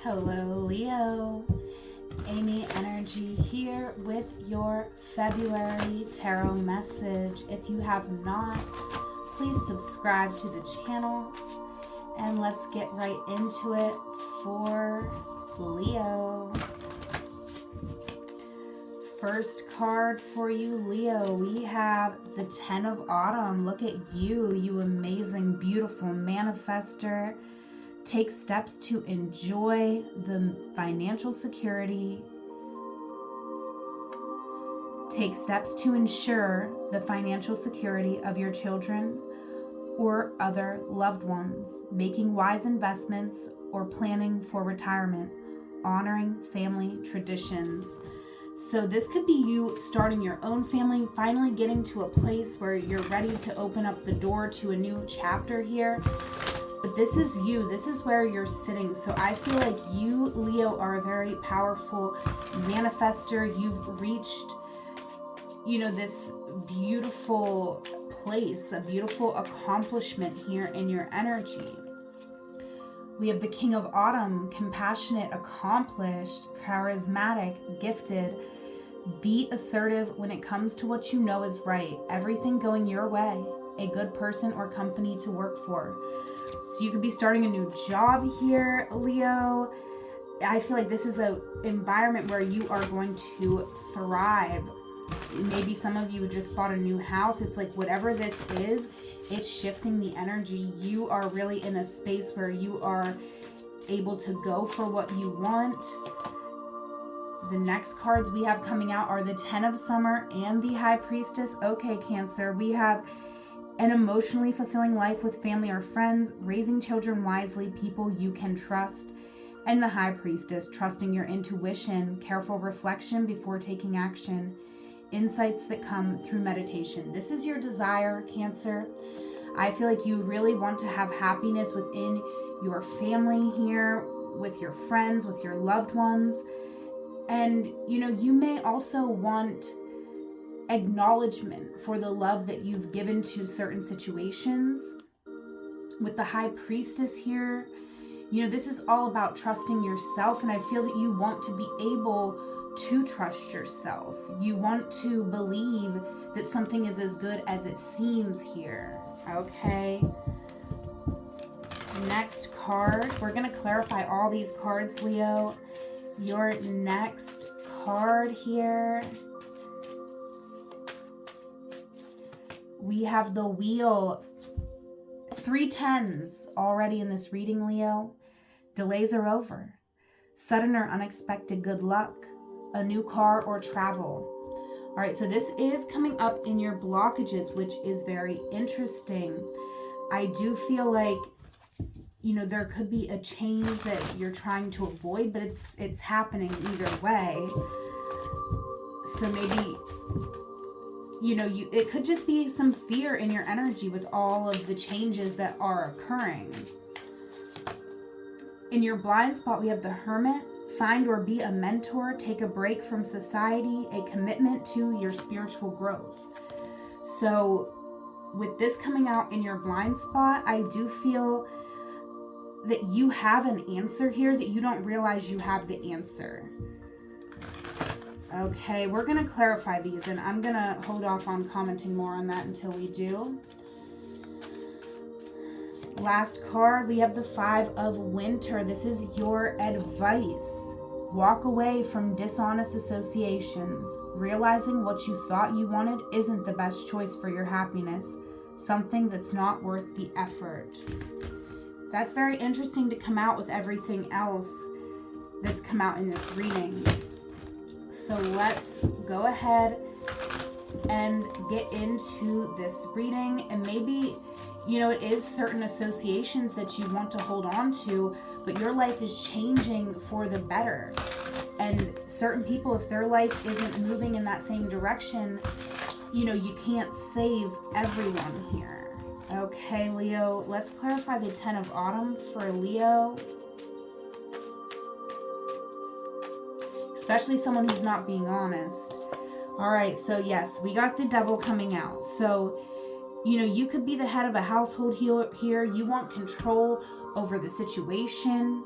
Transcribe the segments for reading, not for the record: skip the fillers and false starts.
Hello, Leo. Amy Energy here with your February tarot message. If you have not, please subscribe to the channel and let's get right into it for Leo. First card for you, Leo, we have the 10 of Autumn. Look at you, you amazing, beautiful manifester. Take steps to enjoy the financial security. Take steps to ensure the financial security of your children or other loved ones. Making wise investments or planning for retirement. Honoring family traditions. So this could be you starting your own family, finally getting to a place where you're ready to open up the door to a new chapter here. But this is you. This is where you're sitting. So I feel like you, Leo, are a very powerful manifester. You've reached, this beautiful place, a beautiful accomplishment here in your energy. We have the King of Autumn, compassionate, accomplished, charismatic, gifted. Be assertive when it comes to what you know is right. Everything going your way. A good person or company to work for. So you could be starting a new job here, Leo. I feel like this is an environment where you are going to thrive. Maybe some of you just bought a new house. It's like whatever this is, it's shifting the energy. You are really in a space where you are able to go for what you want. The next cards we have coming out are the 10 of Summer and the High Priestess. Okay, Cancer, we have an emotionally fulfilling life with family or friends, raising children wisely, people you can trust, and the High Priestess, trusting your intuition, careful reflection before taking action, insights that come through meditation. This is your desire, Cancer. I feel like you really want to have happiness within your family here, with your friends, with your loved ones. And, you may also want acknowledgement for the love that you've given to certain situations. With the High Priestess here, this is all about trusting yourself, and I feel that you want to be able to trust yourself. You want to believe that something is as good as it seems here. Okay. Next card. We're going to clarify all these cards, Leo. Your next card here. We have the Wheel. 3 10s already in this reading, Leo. Delays are over. Sudden or unexpected good luck. A new car or travel. All right, so this is coming up in your blockages, which is very interesting. I do feel like, there could be a change that you're trying to avoid, but it's happening either way. So maybe it could just be some fear in your energy with all of the changes that are occurring. In your blind spot, we have the Hermit. Find or be a mentor. Take a break from society. A commitment to your spiritual growth. So with this coming out in your blind spot, I do feel that you have an answer here that you don't realize you have the answer. Okay, we're going to clarify these, and I'm going to hold off on commenting more on that until we do. Last card, we have the 5 of Winter. This is your advice. Walk away from dishonest associations. Realizing what you thought you wanted isn't the best choice for your happiness. Something that's not worth the effort. That's very interesting to come out with everything else that's come out in this reading. So let's go ahead and get into this reading. And maybe, it is certain associations that you want to hold on to, but your life is changing for the better. And certain people, if their life isn't moving in that same direction, you can't save everyone here. Okay, Leo, let's clarify the 10 of Autumn for Leo. Especially someone who's not being honest. All right, so yes, we got the Devil coming out. So, you could be the head of a household here. You want control over the situation.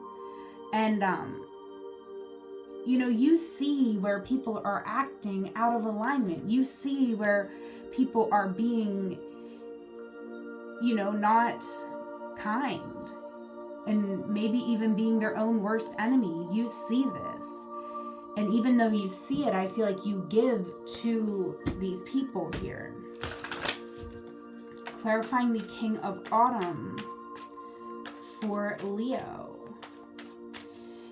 And, you see where people are acting out of alignment. You see where people are being, not kind. And maybe even being their own worst enemy. You see this. And even though you see it, I feel like you give to these people here. Clarifying the King of Autumn for Leo.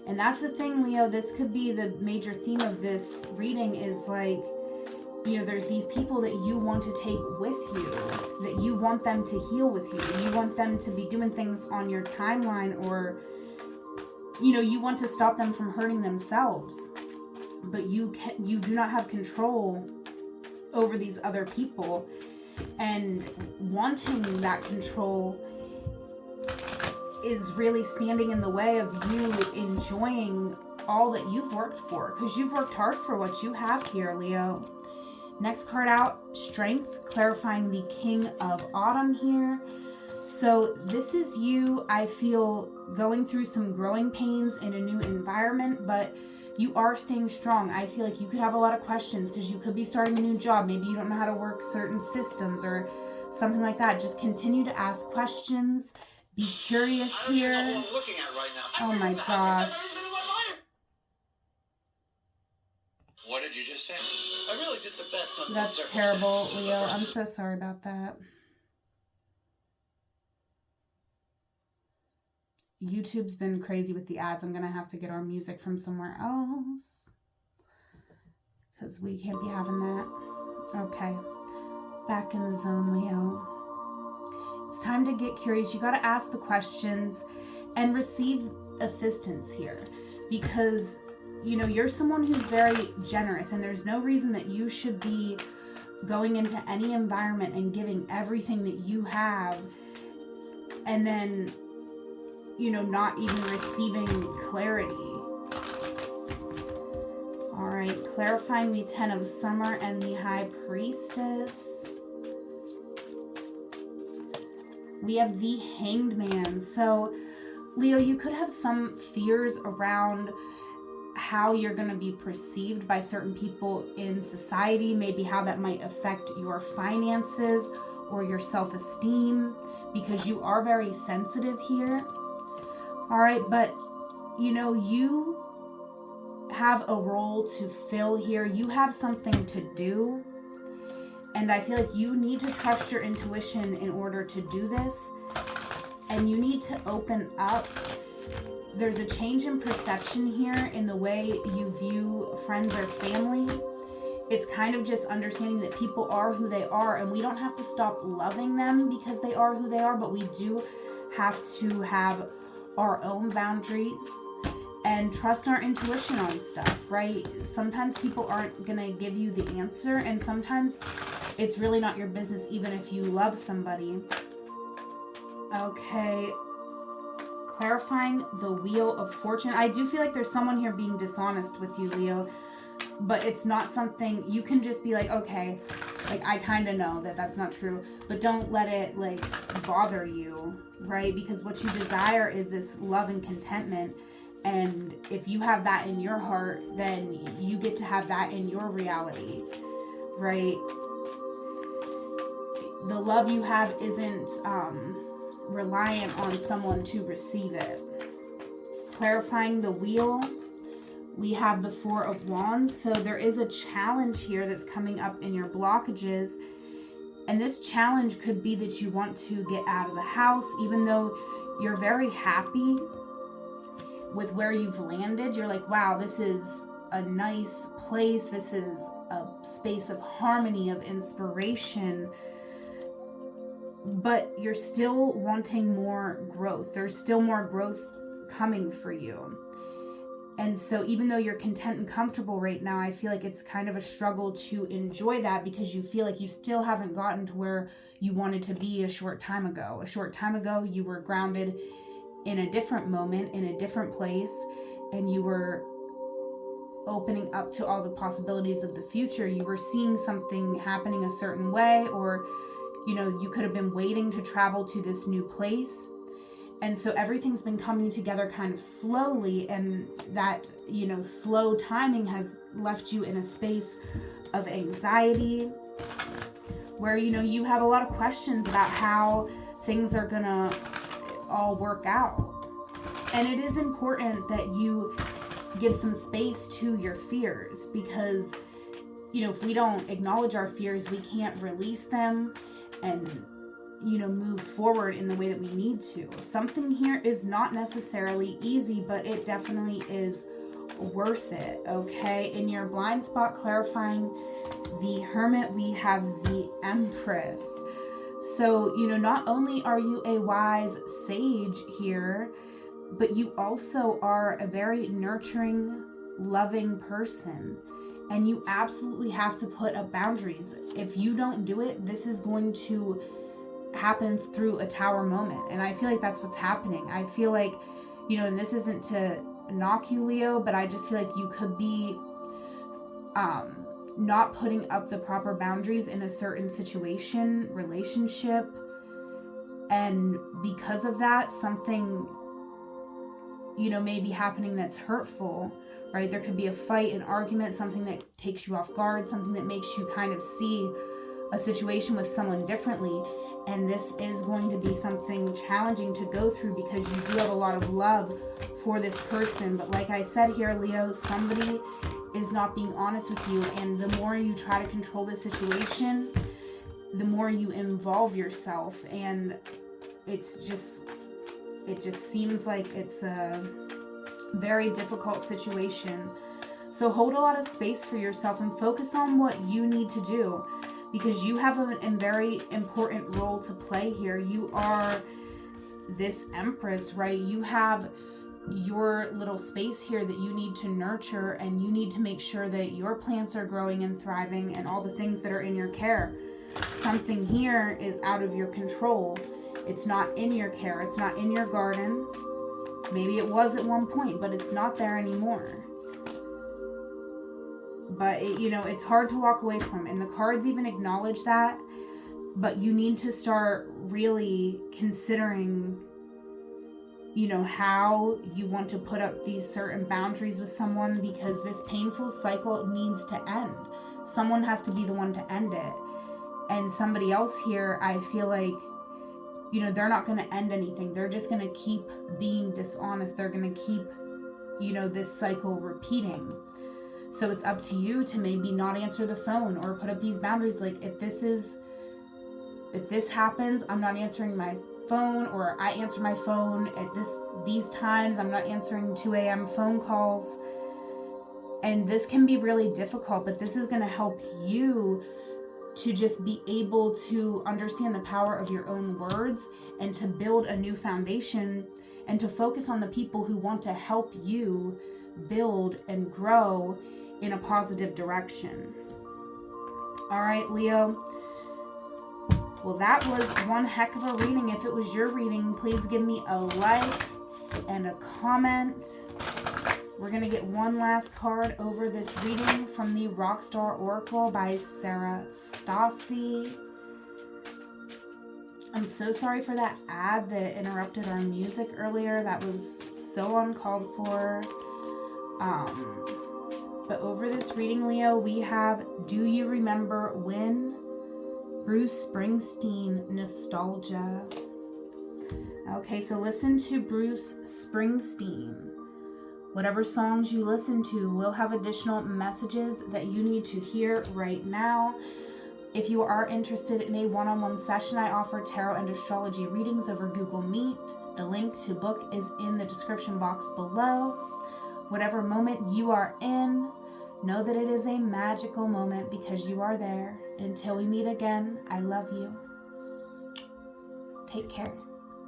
And that's the thing, Leo, this could be the major theme of this reading is like, there's these people that you want to take with you, that you want them to heal with you. You want them to be doing things on your timeline, or, you want to stop them from hurting themselves. But you do not have control over these other people. And wanting that control is really standing in the way of you enjoying all that you've worked for, because you've worked hard for what you have here, Leo. Next card out, Strength, clarifying the King of Autumn here. So this is you, I feel, going through some growing pains in a new environment, but you are staying strong. I feel like you could have a lot of questions because you could be starting a new job. Maybe you don't know how to work certain systems or something like that. Just continue to ask questions. Be curious here. Oh my gosh. What did you just say? I really did the best on That's terrible, Leo. I'm so sorry about that. YouTube's been crazy with the ads. I'm going to have to get our music from somewhere else, because we can't be having that. Okay. Back in the zone, Leo. It's time to get curious. You got to ask the questions and receive assistance here, because, you're someone who's very generous, and there's no reason that you should be going into any environment and giving everything that you have and then, not even receiving clarity. All right, clarifying the Ten of Summer and the High Priestess. We have the Hanged Man. So, Leo, you could have some fears around how you're going to be perceived by certain people in society, maybe how that might affect your finances or your self-esteem, because you are very sensitive here. All right, but you have a role to fill here. You have something to do. And I feel like you need to trust your intuition in order to do this. And you need to open up. There's a change in perception here in the way you view friends or family. It's kind of just understanding that people are who they are, and we don't have to stop loving them because they are who they are, but we do have to have our own boundaries and trust our intuition on stuff, right? Sometimes people aren't gonna give you the answer, and sometimes it's really not your business, even if you love somebody. Okay. Clarifying the Wheel of Fortune. I do feel like there's someone here being dishonest with you, Leo, but it's not something you can just be like, okay, like I kind of know that that's not true, but don't let it like bother you, right? Because what you desire is this love and contentment. And if you have that in your heart, then you get to have that in your reality, right? The love you have isn't reliant on someone to receive it. Clarifying the Wheel, we have the Four of Wands. So there is a challenge here that's coming up in your blockages. And this challenge could be that you want to get out of the house, even though you're very happy with where you've landed. You're like, wow, this is a nice place. This is a space of harmony, of inspiration. But you're still wanting more growth. There's still more growth coming for you. And so even though you're content and comfortable right now, I feel like it's kind of a struggle to enjoy that because you feel like you still haven't gotten to where you wanted to be a short time ago. A short time ago, you were grounded in a different moment, in a different place, and you were opening up to all the possibilities of the future. You were seeing something happening a certain way, or you know, you could have been waiting to travel to this new place. And so everything's been coming together kind of slowly, and that, slow timing has left you in a space of anxiety where, you have a lot of questions about how things are gonna all work out. And it is important that you give some space to your fears, because, if we don't acknowledge our fears, we can't release them and move forward in the way that we need to. Something here is not necessarily easy, but it definitely is worth it, okay? In your blind spot clarifying the Hermit, we have the Empress. So, not only are you a wise sage here, but you also are a very nurturing, loving person. And you absolutely have to put up boundaries. If you don't do it, this is going to happen through a tower moment. And I feel like that's what's happening. I feel like, and this isn't to knock you, Leo, but I just feel like you could be not putting up the proper boundaries in a certain situation, relationship. And because of that, something, may be happening that's hurtful, right? There could be a fight, an argument, something that takes you off guard, something that makes you kind of see a situation with someone differently. And this is going to be something challenging to go through because you do have a lot of love for this person. But like I said here, Leo, somebody is not being honest with you. And the more you try to control the situation, the more you involve yourself. And it just seems like it's a very difficult situation. So hold a lot of space for yourself and focus on what you need to do, because you have a very important role to play here. You are this Empress, right? You have your little space here that you need to nurture, and you need to make sure that your plants are growing and thriving and all the things that are in your care. Something here is out of your control. It's not in your care. It's not in your garden. Maybe it was at one point, but it's not there anymore. But, it's hard to walk away from. And the cards even acknowledge that. But you need to start really considering, how you want to put up these certain boundaries with someone, because this painful cycle needs to end. Someone has to be the one to end it. And somebody else here, I feel like, they're not going to end anything. They're just going to keep being dishonest. They're going to keep, this cycle repeating. So it's up to you to maybe not answer the phone or put up these boundaries. Like, if this happens, I'm not answering my phone, or I answer my phone at these times. I'm not answering 2 a.m. phone calls. And this can be really difficult, but this is going to help you to just be able to understand the power of your own words and to build a new foundation and to focus on the people who want to help you build and grow in a positive direction. All right, Leo. Well, that was one heck of a reading. If it was your reading, please give me a like and a comment. We're going to get one last card over this reading from the Rockstar Oracle by Sarah Stassi. I'm so sorry for that ad that interrupted our music earlier. That was so uncalled for. But over this reading, Leo, we have Do You Remember When? Bruce Springsteen Nostalgia. Okay, so listen to Bruce Springsteen. Whatever songs you listen to will have additional messages that you need to hear right now. If you are interested in a one-on-one session, I offer tarot and astrology readings over Google Meet. The link to book is in the description box below. Whatever moment you are in, know that it is a magical moment because you are there. Until we meet again, I love you. Take care.